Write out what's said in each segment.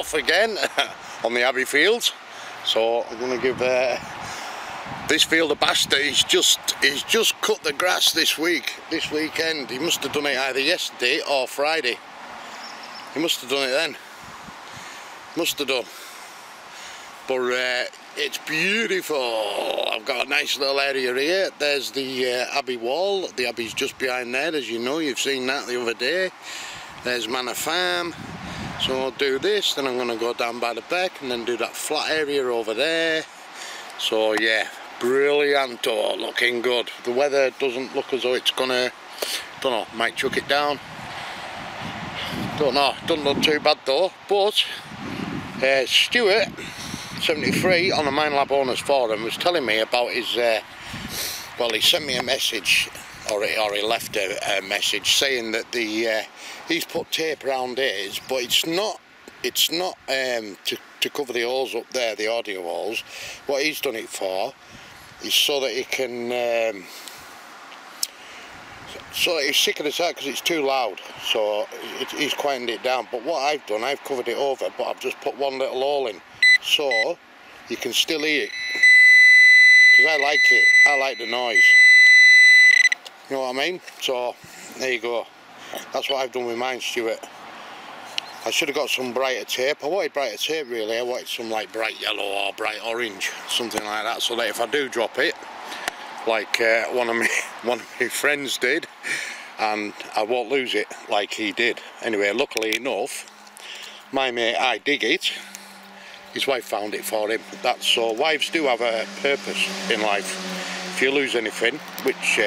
off again on the Abbey fields. So I'm going to give this field a bash. He's just cut the grass this weekend. He must have done it either yesterday or Friday. He must have done it then. Must have done. But it's beautiful. I've got a nice little area here. There's the Abbey wall. The Abbey's just behind there, as you know. You've seen that the other day. There's Manor Farm. So I'll do this, then I'm going to go down by the beck and then do that flat area over there. So yeah, brilliant, looking good. The weather doesn't look as though it's gonna, don't know, might chuck it down. Don't know, doesn't look too bad though. But Stuart, 73, on the Mine Lab Owners Forum, was telling me about his, well, he sent me a message, or he left a message saying that he's put tape around his, but it's not to cover the holes up there, the audio holes. What he's done it for is so that he can, so that he's sick of the sound because it's too loud. So he's quietened it down. But what I've done, I've covered it over, but I've just put one little hole in, so you can still hear it. Because I like it. I like the noise. You know what I mean? So there you go. That's what I've done with mine, Stuart. I should have got some brighter tape. I wanted brighter tape really. I wanted some like bright yellow or bright orange, something like that, so that if I do drop it, like one of my friends did, and I won't lose it like he did. Anyway, luckily enough, my mate I dig it. His wife found it for him. That's so. Wives do have a purpose in life. If you lose anything, which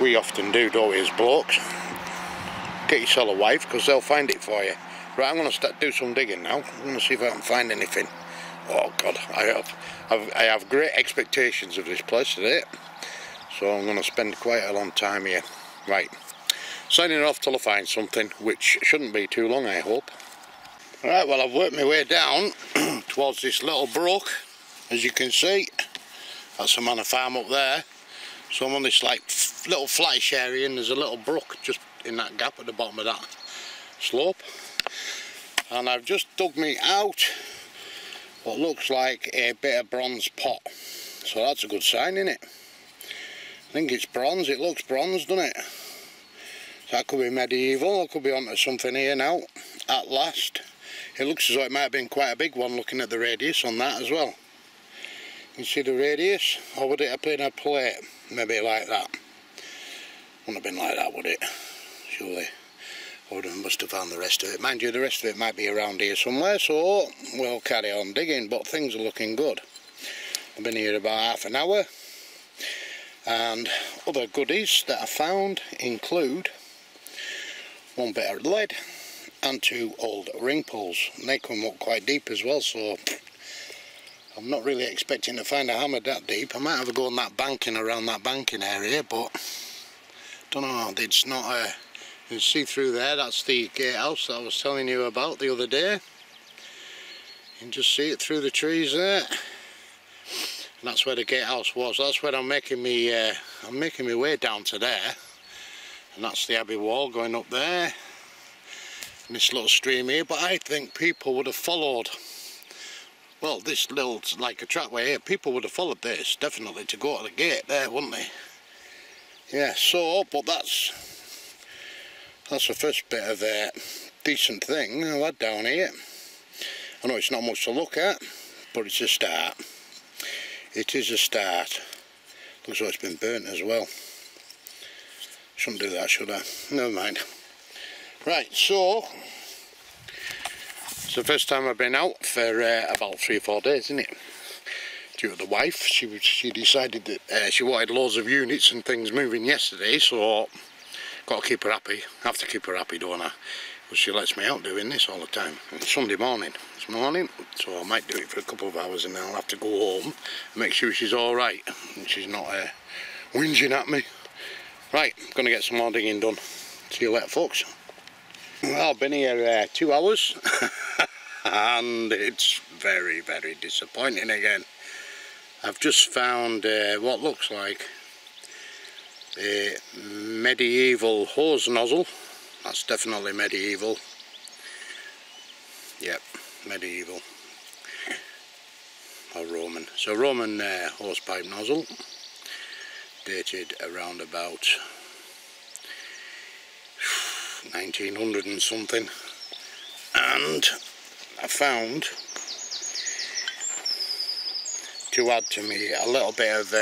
we often do, don't we, as blokes, get yourself a wife because they'll find it for you. Right, I'm going to do some digging now. I'm going to see if I can find anything. Oh God, I have great expectations of this place today, so I'm going to spend quite a long time here. Right, signing off till I find something, which shouldn't be too long, I hope. Right, well, I've worked my way down towards this little brook, as you can see. That's a Manor Farm up there. So I'm on this like little flattish area, and there's a little brook just in that gap at the bottom of that slope. And I've just dug me out what looks like a bit of bronze pot. So that's a good sign, isn't it? I think it's bronze. It looks bronze, doesn't it? So that could be medieval. I could be onto something here now, at last. It looks as though it might have been quite a big one, looking at the radius on that as well. You see the radius? Or would it have been a plate? Maybe like that. Wouldn't have been like that, would it? Surely. I must have found the rest of it. Mind you, the rest of it might be around here somewhere, so we'll carry on digging, but things are looking good. I've been here about half an hour, and other goodies that I found include one bit of lead and 2 old ring pulls. And they come up quite deep as well, so I'm not really expecting to find a hammer that deep. I might have a go on that banking, around that banking area, but don't know, it's not a... You can see through there, that's the gatehouse that I was telling you about the other day. You can just see it through the trees there. And that's where the gatehouse was. That's where I'm making my way down to there. And that's the Abbey wall going up there. And this little stream here, but I think people would have followed, well, this little, like a trackway here, people would have followed this, definitely, to go to the gate there, wouldn't they? Yeah, so, but that's the first bit of a decent thing I've had down here. I know it's not much to look at, but it's a start. It is a start. Looks like it's been burnt as well. Shouldn't do that, should I? Never mind. Right, so it's the first time I've been out for about 3 or 4 days, isn't it? Due to the wife, she decided that she wanted loads of units and things moving yesterday, so got to keep her happy. I have to keep her happy, don't I? Because she lets me out doing this all the time. It's Sunday morning this morning, so I might do it for a couple of hours and then I'll have to go home and make sure she's alright and she's not whinging at me. Right, I'm going to get some more digging done. See you later, folks. Well, I've been here 2 hours and it's very, very disappointing again. I've just found what looks like a medieval hose nozzle. That's definitely medieval. Yep, medieval or Roman. So Roman hosepipe nozzle, dated around about 1900 and something, and I found, to add to me, a little bit of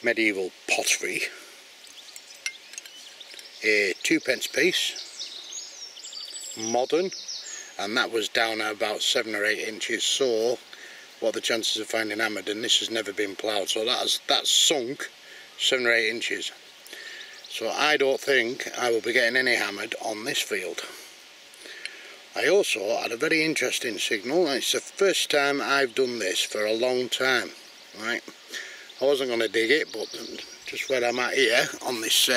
medieval pottery, a 2p piece, modern, and that was down at about 7 or 8 inches. So what are the chances of finding hammered? And this has never been ploughed, so that's sunk 7 or 8 inches. So I don't think I will be getting any hammered on this field. I also had a very interesting signal, and it's the first time I've done this for a long time. Right, I wasn't going to dig it, but just where I'm at here on this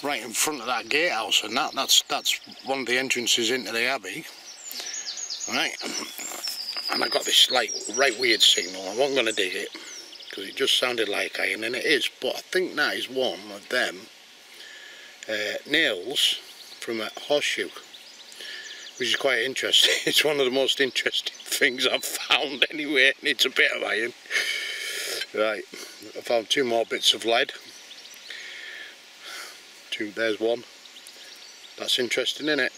right in front of that gatehouse, and that's one of the entrances into the abbey, right? And I got this like right weird signal. I wasn't going to dig it because it just sounded like iron, and it is, but I think that is one of them nails from a horseshoe, which is quite interesting. It's one of the most interesting things I've found anyway, and it's a bit of iron. Right, I found 2 more bits of lead. There's one. That's interesting, isn't it?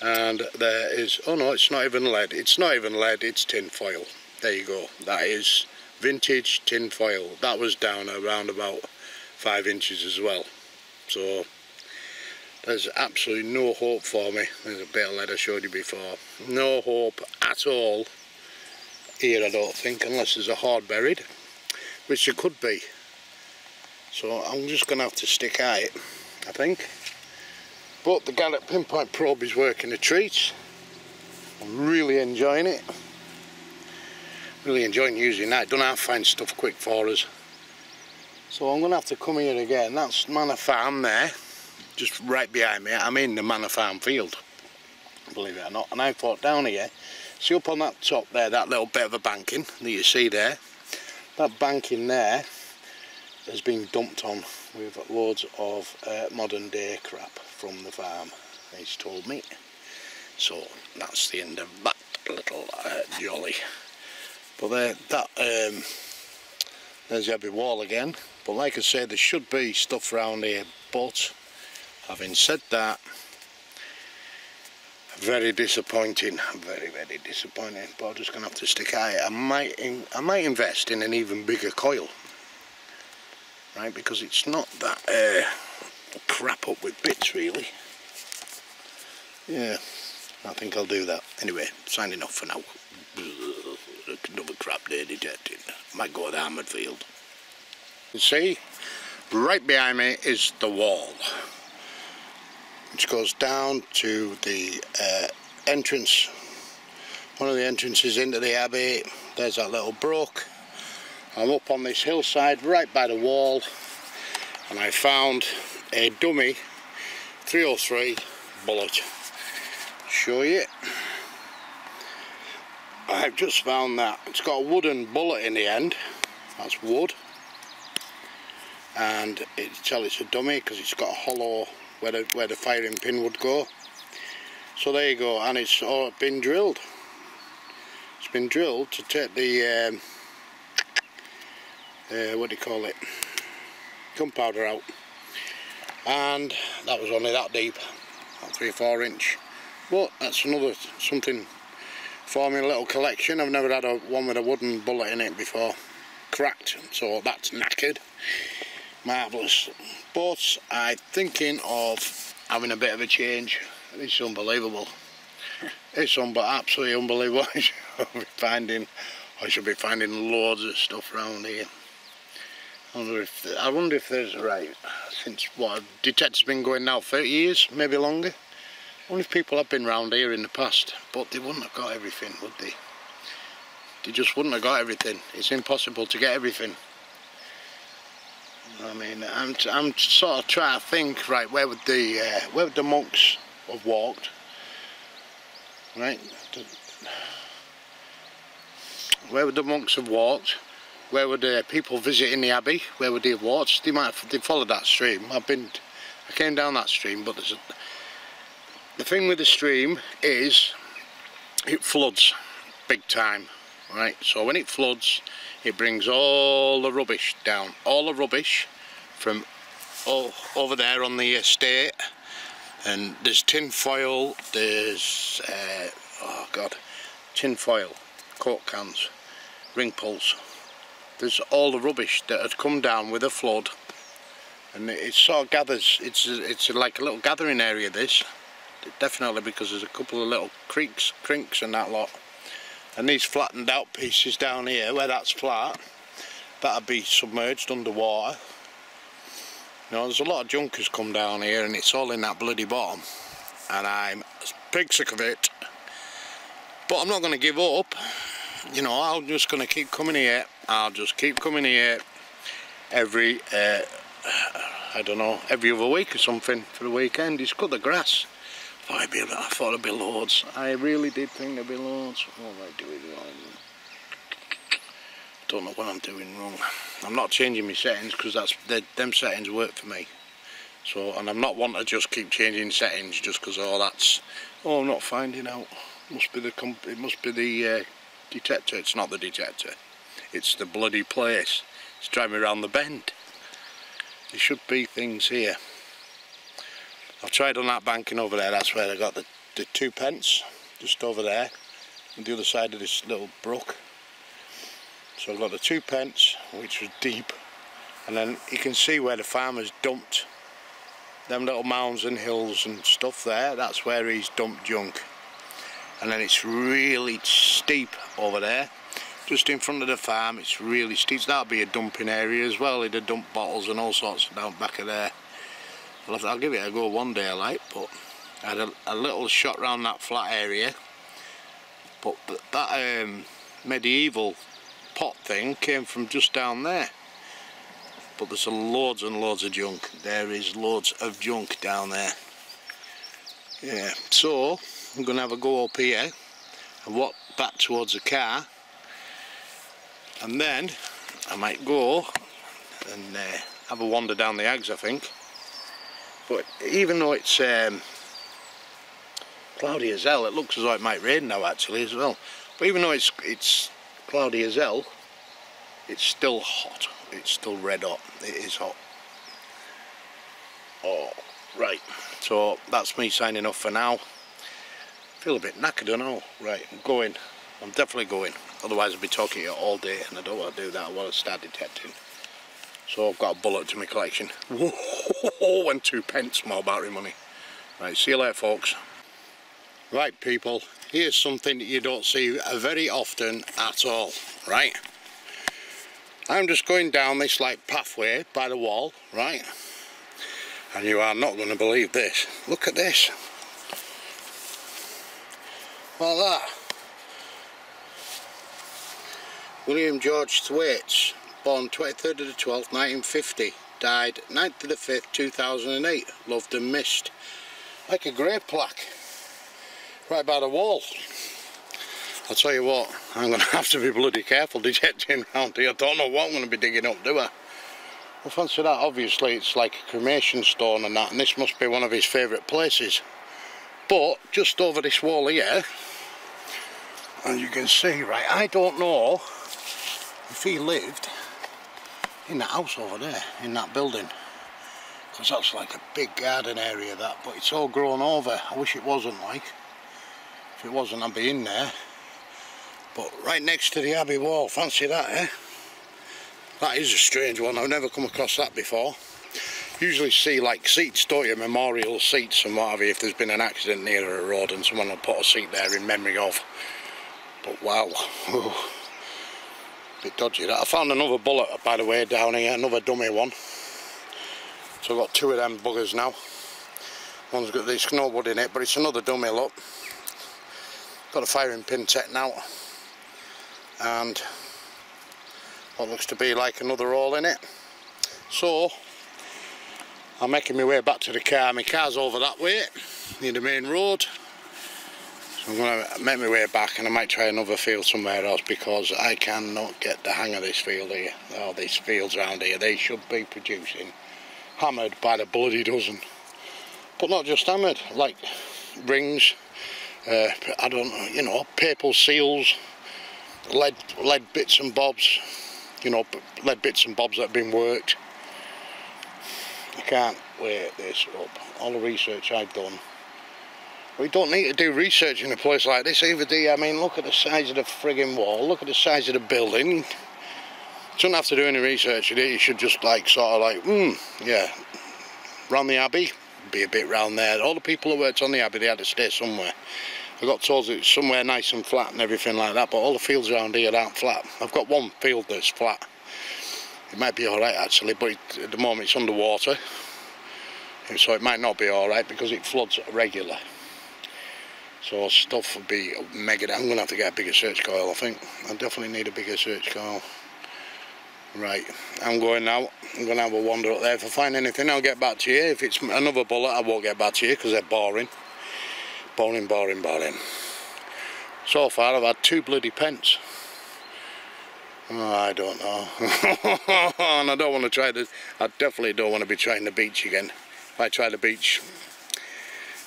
And there is, oh no, it's not even lead. It's not even lead, it's tin foil. There you go. That is vintage tin foil. That was down around about 5 inches as well. So there's absolutely no hope for me. There's a bit of lead I showed you before. No hope at all here, I don't think, unless there's a hoard buried, which there could be. So I'm just going to have to stick at it, I think. But the Garrett pinpoint probe is working a treat. I'm really enjoying it. Really enjoying using that. It don't have to find stuff quick for us. So I'm going to have to come here again. That's Manor Farm there, just right behind me. I'm in the Manor Farm field, believe it or not. And I thought down here, see up on that top there, that little bit of a banking that you see there, that banking there has been dumped on with loads of modern day crap from the farm, he's told me. So that's the end of that little jolly. But there's the abbey wall again. But like I said, there should be stuff around here, but having said that, very disappointing, very disappointing. But I'm just gonna have to stick at it. I might invest in an even bigger coil, right? Because it's not that crap up with bits really. Yeah, I think I'll do that. Anyway, signing off for now. Another crap day detected. Might go to the hammered field. You see, right behind me is the wall, which goes down to the entrance, one of the entrances into the abbey. There's that little brook. I'm up on this hillside right by the wall, and I found a dummy 303 bullet. Show you. I've just found that. It's got a wooden bullet in the end. That's wood. And it's a dummy because it's got a hollow where the firing pin would go. So there you go, and it's all been drilled. It's been drilled to take the what do you call it, gunpowder out, and that was only that deep, about 3 or 4 inch. But that's another something for me, a little collection. I've never had one with a wooden bullet in it before, cracked, so that's knackered. Marvellous. But I'm thinking of having a bit of a change. It's unbelievable. It's absolutely unbelievable. I should be finding loads of stuff around here. I wonder if there's, right, since what, detective's been going now 30 years, maybe longer. I wonder if people have been round here in the past, but they wouldn't have got everything, would they? They just wouldn't have got everything. It's impossible to get everything. I mean, I'm sort of trying to think, right, where would the monks have walked, right? Where would the monks have walked? Where would the people visiting the abbey, where would they have walked? They followed that stream. I came down that stream, but the thing with the stream is it floods big time, right? So when it floods, it brings all the rubbish down, all the rubbish from over there on the estate. And there's tin foil, there's oh god, tin foil, Coke cans, ring pulls. There's all the rubbish that had come down with a flood, and it sort of gathers. It's like a little gathering area, this, definitely, because there's a couple of little crinks and that lot. And these flattened out pieces down here, where that's flat, that'll be submerged underwater. You know, there's a lot of junk has come down here, and it's all in that bloody bottom, and I'm pig sick of it. But I'm not going to give up. You know, I'm just going to keep coming here. I'll just keep coming here every, I don't know, every other week or something for the weekend. Just cut the grass. I thought there'd be loads. I really did think there'd be loads. What am I doing wrong? I don't know what I'm doing wrong. I'm not changing my settings because them settings work for me. So, and I'm not one to just keep changing settings just because that's. Oh, I'm not finding out. It must be the detector. It's not the detector. It's the bloody place. It's driving me around the bend. There should be things here. I've tried on that banking over there. That's where I got the 2 pence, just over there, on the other side of this little brook. So I've got the 2 pence, which was deep, and then you can see where the farmer's dumped them little mounds and hills and stuff there. That's where he's dumped junk. And then it's really steep over there, just in front of the farm. It's really steep. That'll be a dumping area as well. He'd have dumped bottles and all sorts down back of there. I'll give it a go one day, like, but I had a little shot round that flat area. But that medieval pot thing came from just down there. But there's loads and loads of junk. There is loads of junk down there. Yeah, so I'm going to have a go up here and walk back towards the car, and then I might go and have a wander down the Ags, I think. But even though it's cloudy as hell, it looks as though it might rain now actually as well. But even though it's cloudy as hell, it's still hot. It's still red hot. It is hot. Oh, right. So that's me signing off for now. Feel a bit knackered, I know. Right, I'm going. I'm definitely going. Otherwise I'll be talking to you all day, and I don't want to do that. I want to start detecting. So I've got a bullet to my collection. Whoa, and 2 pence more battery money. Right, see you later, folks. Right, people, here's something that you don't see very often at all, right? I'm just going down this like pathway by the wall, right? And you are not going to believe this. Look at this. Like that. William George Thwaites, born 23rd of the 12th, 1950, died 9th of the 5th, 2008, loved and missed. Like a grave plaque, right by the wall. I'll tell you what, I'm going to have to be bloody careful detecting around here. I don't know what I'm going to be digging up, do I? Well, fancy that. Obviously it's like a cremation stone and that, and this must be one of his favourite places. But just over this wall here, and you can see, right, I don't know if he lived in that house over there, in that building, because that's like a big garden area, that, but it's all grown over. I wish it wasn't, like. If it wasn't, I'd be in there. But right next to the abbey wall, fancy that, eh? That is a strange one. I've never come across that before. Usually see like seats, don't you, memorial seats and what have you, if there's been an accident near a road and someone will put a seat there in memory of. But wow, ooh, bit dodgy that. I found another bullet, by the way, down here, another dummy one. So I've got 2 of them buggers now. One's got this no wood in it, but it's another dummy, look. Got a firing pin taken out, and what looks to be like another hole in it. So I'm making my way back to the car. My car's over that way near the main road, so I'm going to make my way back, and I might try another field somewhere else, because I cannot get the hang of this field here. Oh, these fields around here, they should be producing, hammered by the bloody dozen. But not just hammered, like rings, I don't know, you know, papal seals, lead bits and bobs, you know, lead bits and bobs that have been worked. I can't wait this up. All the research I've done. We don't need to do research in a place like this either, do you? I mean, look at the size of the frigging wall, look at the size of the building. You shouldn't have to do any research in it, you should just like, sort of like, yeah. Round the abbey, be a bit round there. All the people who worked on the abbey, they had to stay somewhere. I got told it's somewhere nice and flat and everything like that, but all the fields around here aren't flat. I've got one field that's flat. It might be alright actually, but at the moment it's underwater. So it might not be alright because it floods regular. So stuff would be mega. I'm going to have to get a bigger search coil, I think. I definitely need a bigger search coil. Right, I'm going now. I'm going to have a wander up there. If I find anything, I'll get back to you. If it's another bullet, I won't get back to you because they're boring. Boring. So far, I've had 2 bloody pence. Oh, I don't know. And I don't want to try this. I definitely don't want to be trying the beach again. If I try the beach,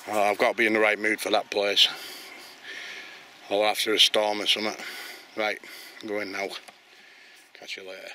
I've got to be in the right mood for that place. Or after a storm or something. Right, I'm going now. Catch you later.